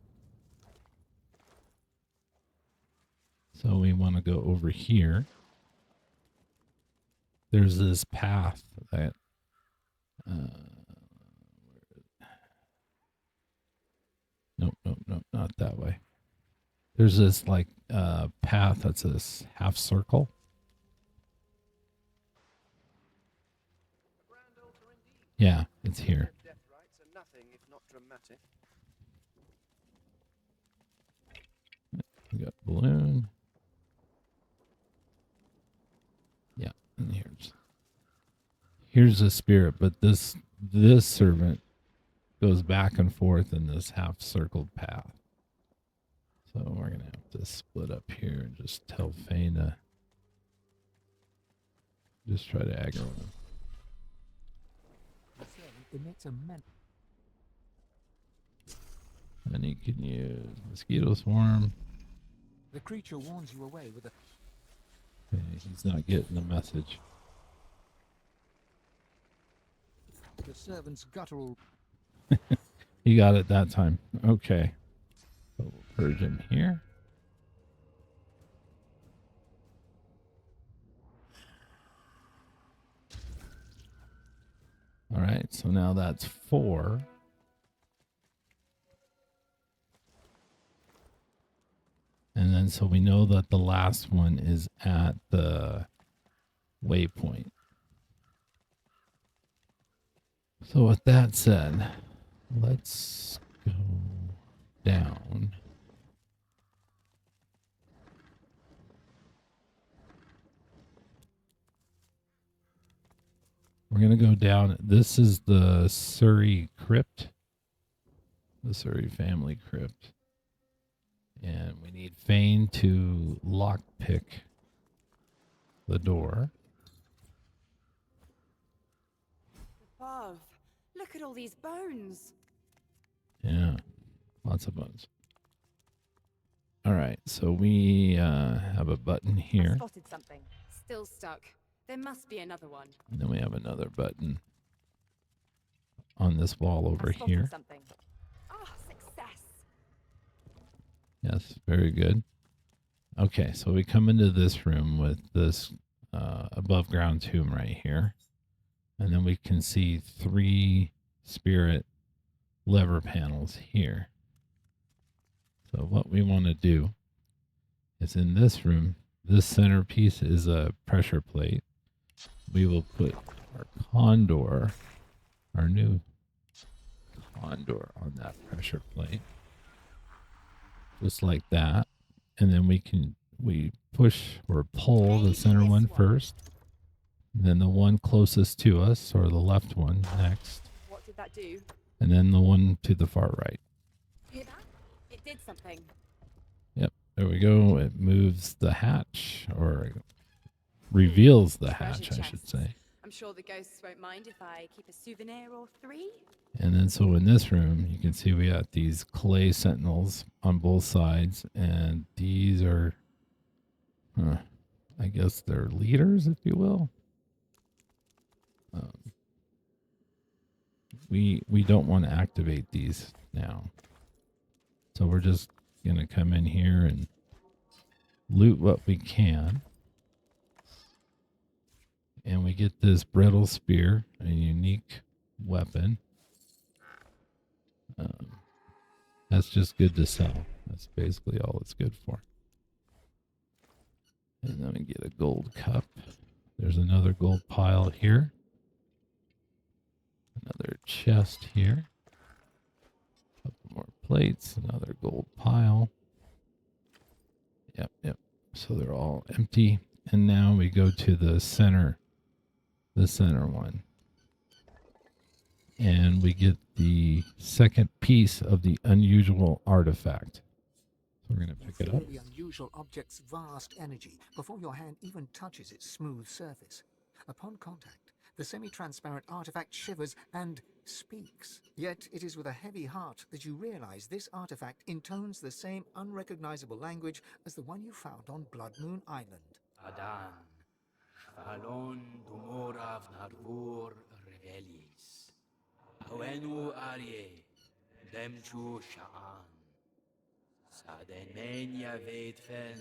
So we want to go over here. There's this path that nope, not that way. There's this like path that's this half circle. Yeah, it's here. Death rites are nothing if not dramatic. We got balloon. Yeah, and here's the spirit, but this servant goes back and forth in this half circled path. So we're gonna have to split up here and just tell Fane to just try to aggro him. And he can use mosquito swarm. The creature warns you away with a... Okay, he's not getting the message. The servant's guttural... He got it that time. Okay. So we'll purge him here. All right, so now that's 4. And then so we know that the last one is at the waypoint. So with that said, let's go down. We're going to go down. This is the Surry crypt. The Surry family crypt. And we need Fane to lockpick the door. Above. Look at all these bones. Yeah, lots of bones. All right, so we have a button here. I spotted something. Still stuck. There must be another one. And then we have another button on this wall over here. Something. Oh, success. Yes, very good. Okay, so we come into this room with this above ground tomb right here. And then we can see 3 spirit lever panels here. So what we want to do is in this room, this centerpiece is a pressure plate. We will put our condor, our new condor on that pressure plate. Just like that. And then we push or pull the center one first. Then the one closest to us, or the left one next. What did that do? And then the one to the far right. Hear that? It did something. Yep, there we go. It moves the hatch, or reveals the hatch, I should say. I'm sure the ghosts won't mind if I keep a souvenir or 3. And then so in this room, you can see we got these clay sentinels on both sides. And these are, I guess they're leaders, if you will. We don't want to activate these now. So we're just going to come in here and loot what we can. And we get this brittle spear, a unique weapon. That's just good to sell. That's basically all it's good for. And then we get a gold cup. There's another gold pile here. Another chest here. A couple more plates. Another gold pile. Yep. So they're all empty. And now we go to the center one. And we get the second piece of the unusual artifact. So we're going to pick it up. The unusual object's vast energy before your hand even touches its smooth surface. Upon contact, the semi-transparent artifact shivers and speaks. Yet it is with a heavy heart that you realize this artifact intones the same unrecognizable language as the one you found on Blood Moon Island. Adan, falon dumorav narvur revelis. Awenu arie, demchu sha'an. Sadenmenia veitfen,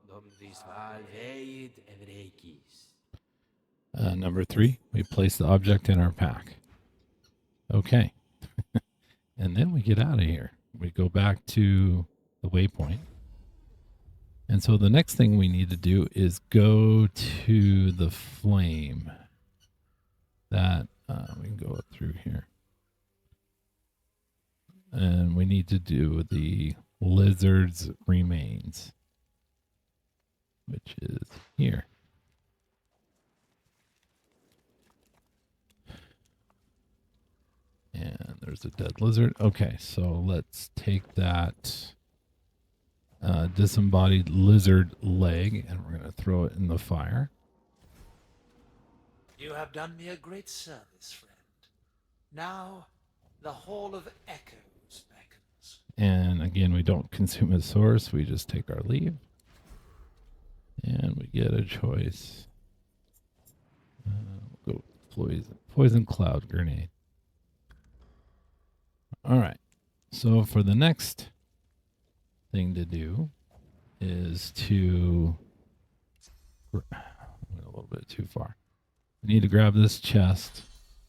dom disval veit evrekis. Number 3, we place the object in our pack. Okay. And then we get out of here. We go back to the waypoint. And so the next thing we need to do is go to the flame. That we can go through here. And we need to do the lizard's remains, which is here. And there's a dead lizard. Okay, so let's take that disembodied lizard leg and we're going to throw it in the fire. You have done me a great service, friend. Now, the Hall of Echoes beckons. And again, we don't consume a source. We just take our leave. And we get a choice. We'll go poison cloud grenade. All right. So for the next thing to do is to... I went a little bit too far. We need to grab this chest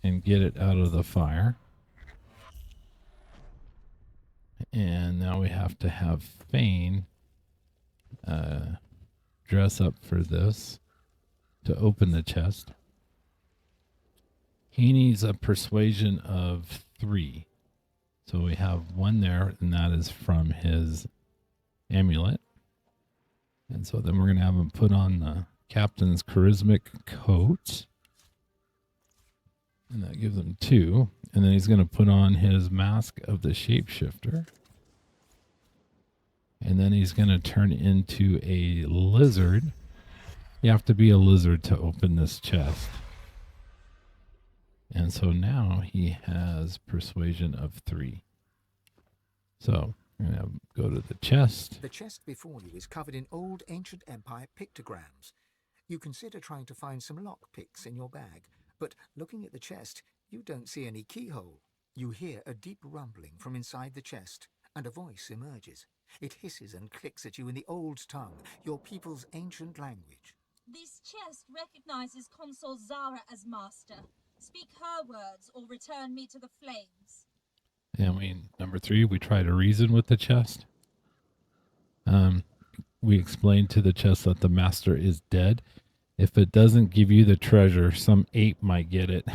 and get it out of the fire. And now we have to have Fane dress up for this to open the chest. He needs a persuasion of 3. So we have 1 there, and that is from his amulet. And so then we're going to have him put on the captain's charismatic coat. And that gives him 2. And then he's going to put on his mask of the shapeshifter. And then he's going to turn into a lizard. You have to be a lizard to open this chest. And so now he has persuasion of 3. So we're going to go to the chest. The chest before you is covered in old ancient empire pictograms. You consider trying to find some lockpicks in your bag, but looking at the chest, you don't see any keyhole. You hear a deep rumbling from inside the chest, and a voice emerges. It hisses and clicks at you in the old tongue, your people's ancient language. This chest recognizes Consul Zara as master. Speak her words or return me to the flames. And number 3, we try to reason with the chest. We explain to the chest that the master is dead. If it doesn't give you the treasure, some ape might get it.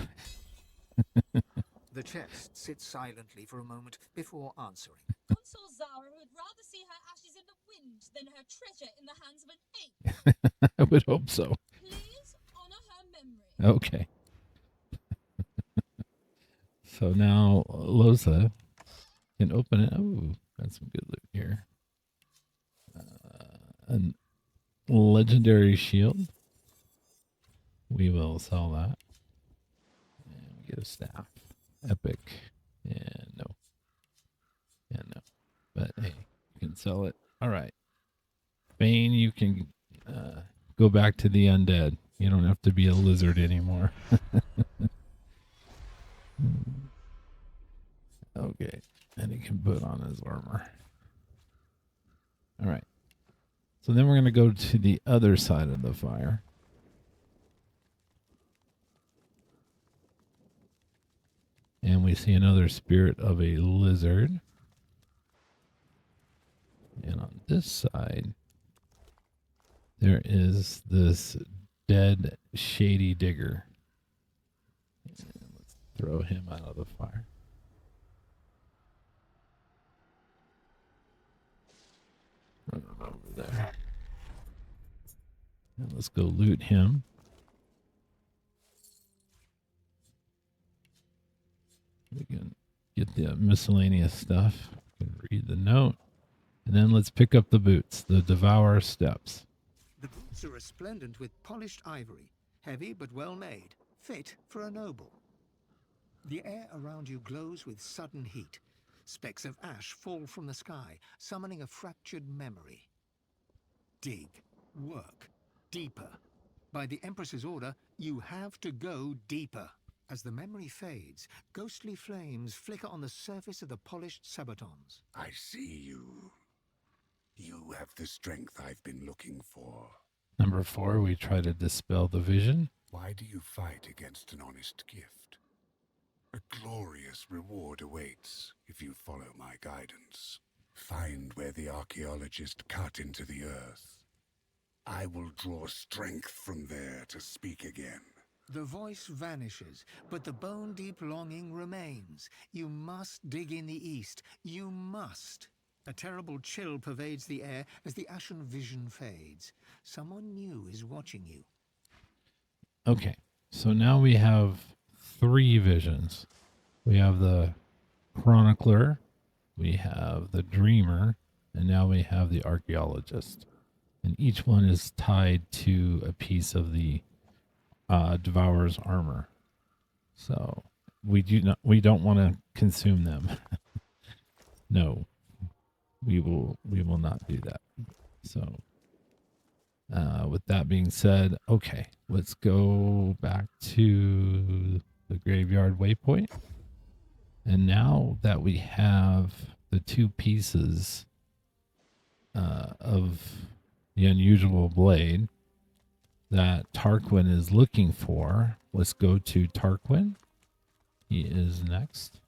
The chest sits silently for a moment before answering. Consul Zara would rather see her ashes in the wind than her treasure in the hands of an ape. I would hope so. Please honor her memory. Okay. So now Loshe can open it. Oh, got some good loot here. A legendary shield. We will sell that. And we get a staff. Epic. And no. And no. But hey, you can sell it. All right. Fane, you can go back to the undead. You don't have to be a lizard anymore. Okay. And he can put on his armor. All right. So then we're going to go to the other side of the fire. And we see another spirit of a lizard. And on this side, there is this dead shady digger. And let's throw him out of the fire. Run him over there. And let's go loot him. We can get the miscellaneous stuff. We can read the note. And then let's pick up the boots, the Devourer steps. The boots are resplendent with polished ivory, heavy but well made, fit for a noble. The air around you glows with sudden heat. Specks of ash fall from the sky, summoning a fractured memory. Dig, work, deeper. By the Empress's order, you have to go deeper. As the memory fades, ghostly flames flicker on the surface of the polished sabatons. I see you. You have the strength I've been looking for. Number 4, we try to dispel the vision. Why do you fight against an honest gift? A glorious reward awaits if you follow my guidance. Find where the archaeologist cut into the earth. I will draw strength from there to speak again. The voice vanishes, but the bone-deep longing remains. You must dig in the east. You must. A terrible chill pervades the air as the ashen vision fades. Someone new is watching you. Okay, so now we have 3 visions. We have the chronicler, we have the dreamer, and now we have the archaeologist. And each one is tied to a piece of the Devourer's armor. So we don't want to consume them. No, we will not do that. So with that being said, okay, let's go back to the graveyard waypoint. And now that we have the 2 pieces of the unusual blade that Tarquin is looking for, let's go to Tarquin. He is next.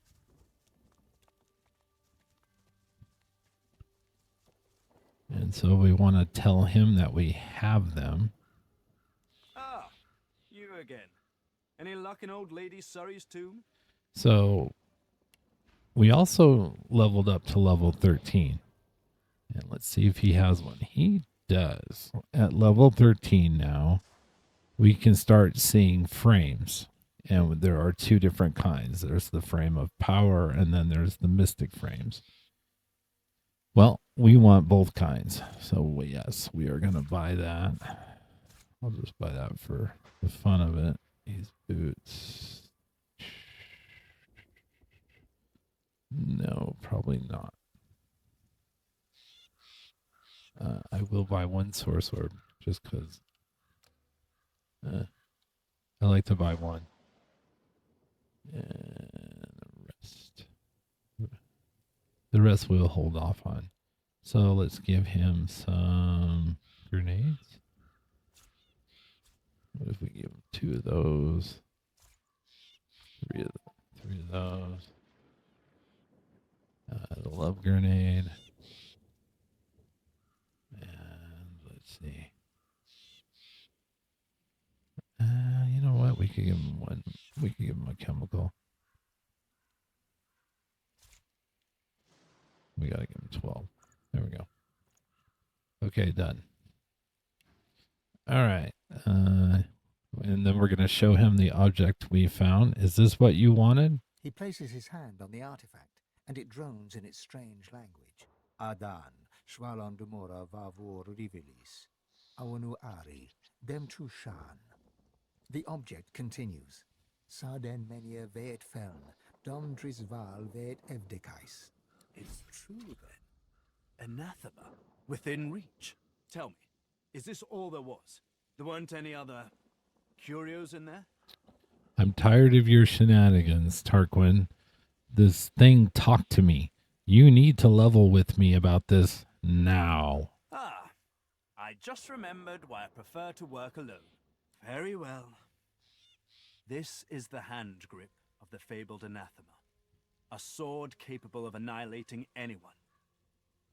And so we want to tell him that we have them. Ah, you again. Any luck in old Lady Surry's tomb? So we also leveled up to level 13. And let's see if he has one. He does. At level 13 now, we can start seeing frames. And there are 2 different kinds. There's the frame of power, and then there's the mystic frames. Well, we want both kinds. So yes, we are going to buy that. I'll just buy that for the fun of it. These boots. No, probably not. I will buy 1 source sword just because I like to buy 1. And the rest we'll hold off on. So let's give him some grenades. What if we give him 2 of those? 3 of those. The love grenade. And let's see. You know what? We could give him 1. We could give him a chemical. We gotta give him 12. There we go. Okay, done. All right. And then we're gonna show him the object we found. Is this what you wanted? He places his hand on the artifact, and it drones in its strange language. Adan, Shvalon Dumora Vavor Rivelis, Awanu Ari, Demchushan. The object continues. Sarden Menia Veet Feln, Dom Drisval Veet Evdekais. It's true then. Anathema. Within reach. Tell me, is this all there was? There weren't any other curios in there? I'm tired of your shenanigans, Tarquin. This thing talked to me. You need to level with me about this now. Ah, I just remembered why I prefer to work alone. Very well. This is the hand grip of the fabled anathema. A sword capable of annihilating anyone,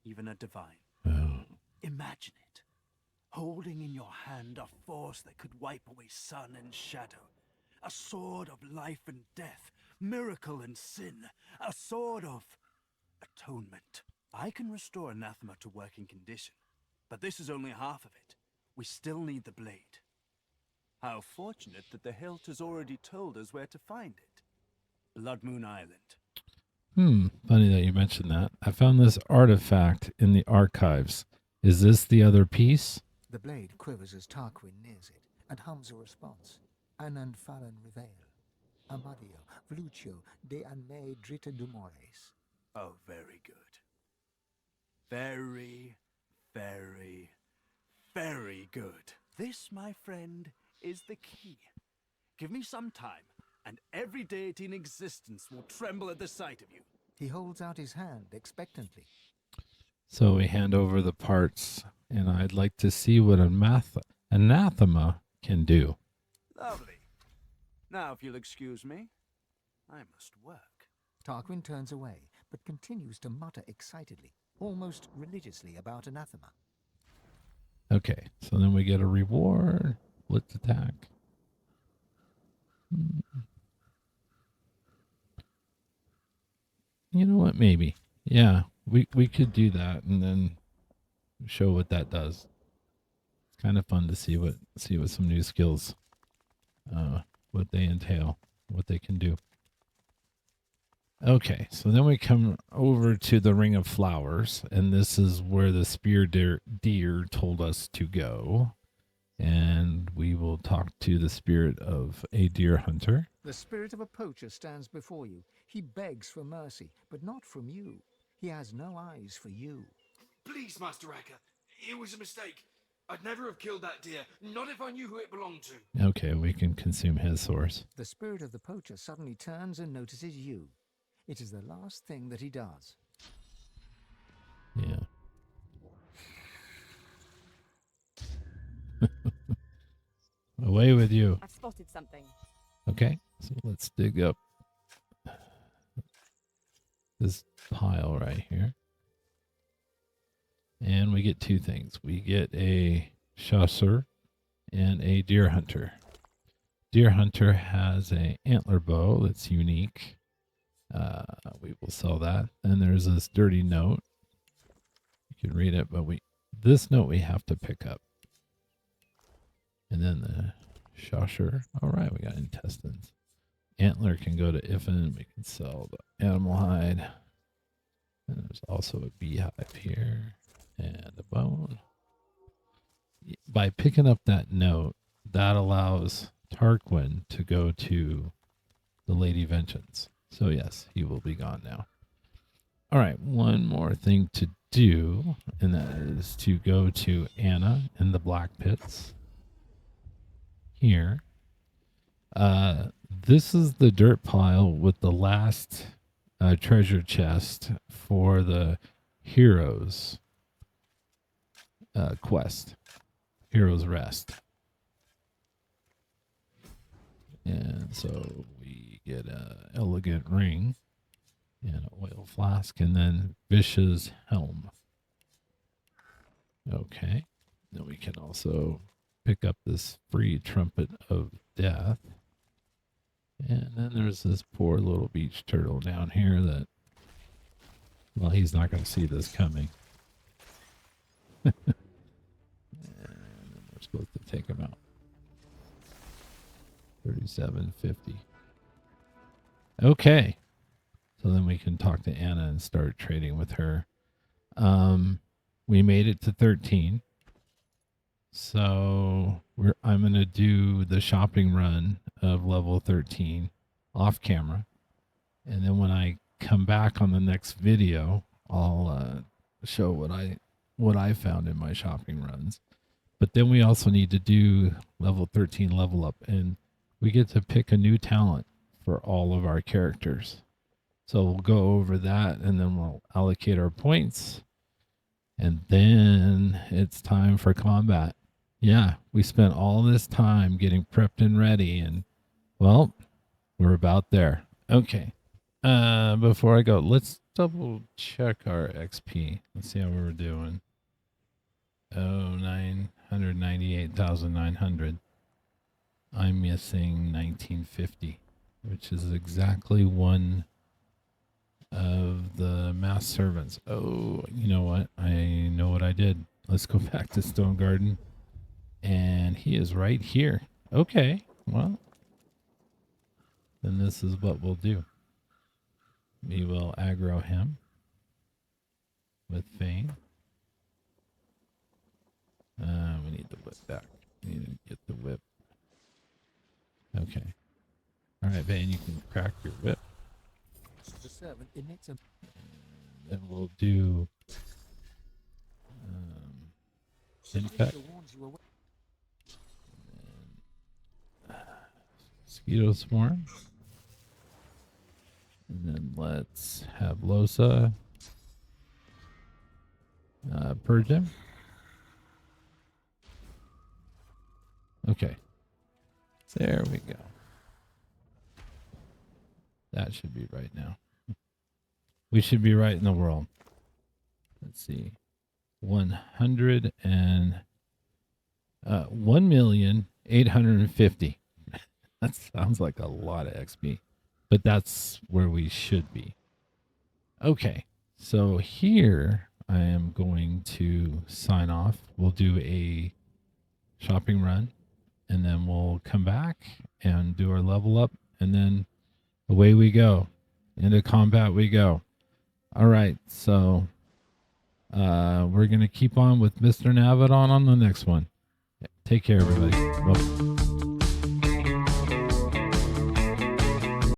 even a divine. Oh. Imagine it. Holding in your hand a force that could wipe away sun and shadow. A sword of life and death, miracle and sin. A sword of atonement. I can restore anathema to working condition, but this is only half of it. We still need the blade. How fortunate that the hilt has already told us where to find it. Blood Moon Island. Funny that you mentioned that. I found this artifact in the archives. Is this the other piece? The blade quivers as Tarquin nears it, and hums a response. Anand Falan Reveil. Amadio, Vlucio, de Anme Drita Dumores. Oh, very good. Very, very, very good. This, my friend, is the key. Give me some time, and every deity in existence will tremble at the sight of you. He holds out his hand expectantly. So we hand over the parts, and I'd like to see what anathema can do. Lovely. Now, if you'll excuse me, I must work. Tarquin turns away, but continues to mutter excitedly. almost religiously about anathema. Okay, so then we get a reward. Blitz attack. You know what? Maybe. Yeah, we could do that and then show what that does. It's kind of fun to see what some new skills, what they entail, what they can do. Okay, so then we come over to the Ring of Flowers, and this is where the spear deer told us to go. And we will talk to the spirit of a deer hunter. The spirit of a poacher stands before you. He begs for mercy, but not from you. He has no eyes for you. Please, Master Ryker, it was a mistake. I'd never have killed that deer, not if I knew who it belonged to. Okay, we can consume his source. The spirit of the poacher suddenly turns and notices you. It is the last thing that he does. Yeah. Away with you. I've spotted something. Okay, so let's dig up this pile right here. And we get two things. We get a chasseur and a deer hunter. Deer hunter has an antler bow that's unique. We will sell that. And there's this dirty note. You can read it, but this note we have to pick up. And then the chasseur. All right, we got intestines. Antler can go to Ifan. We can sell the animal hide. And there's also a beehive here and a bone. By picking up that note, that allows Tarquin to go to the Lady Vengeance. So yes, he will be gone now. All right, one more thing to do, and that is to go to Anna in the Black Pits. Here. This is the dirt pile with the last treasure chest for the Heroes quest. Heroes Rest. And so we get an elegant ring and an oil flask and then Vish's helm. Okay. Then we can also pick up this free trumpet of death. And then there's this poor little beach turtle down here that, well, he's not going to see this coming. And we're supposed to take him out. 37.50. Okay. So then we can talk to Anna and start trading with her. We made it to 13. So I'm going to do the shopping run of level 13 off camera. And then when I come back on the next video, I'll show what I found in my shopping runs. But then we also need to do level 13 level up. And we get to pick a new talent for all of our characters. So we'll go over that and then we'll allocate our points. And then it's time for combat. Yeah, we spent all this time getting prepped and ready, and, well, we're about there. Okay. Before I go, let's double check our XP. Let's see how we're doing. Oh, 998,900. I'm missing 1950, which is exactly one of the mass servants. Oh, you know what? I know what I did. Let's go back to Stone Garden. And he is right here. Okay, well, then this is what we'll do. We will aggro him with Fane. We need the whip back. We need to get the whip. Okay. All right, Fane, you can crack your whip. The servant emits a... Then we'll do infect. Mosquito Swarm. And then let's have Loshe purge him. Okay. There we go. That should be right now. We should be right in the world. let's see, 1,850,000. That sounds like a lot of XP, but that's where we should be. Okay, so here I am going to sign off. We'll do a shopping run, and then we'll come back and do our level up, and then away we go. Into combat we go. All right, so we're going to keep on with Mr. Navidon on the next one. Take care, everybody. Bye.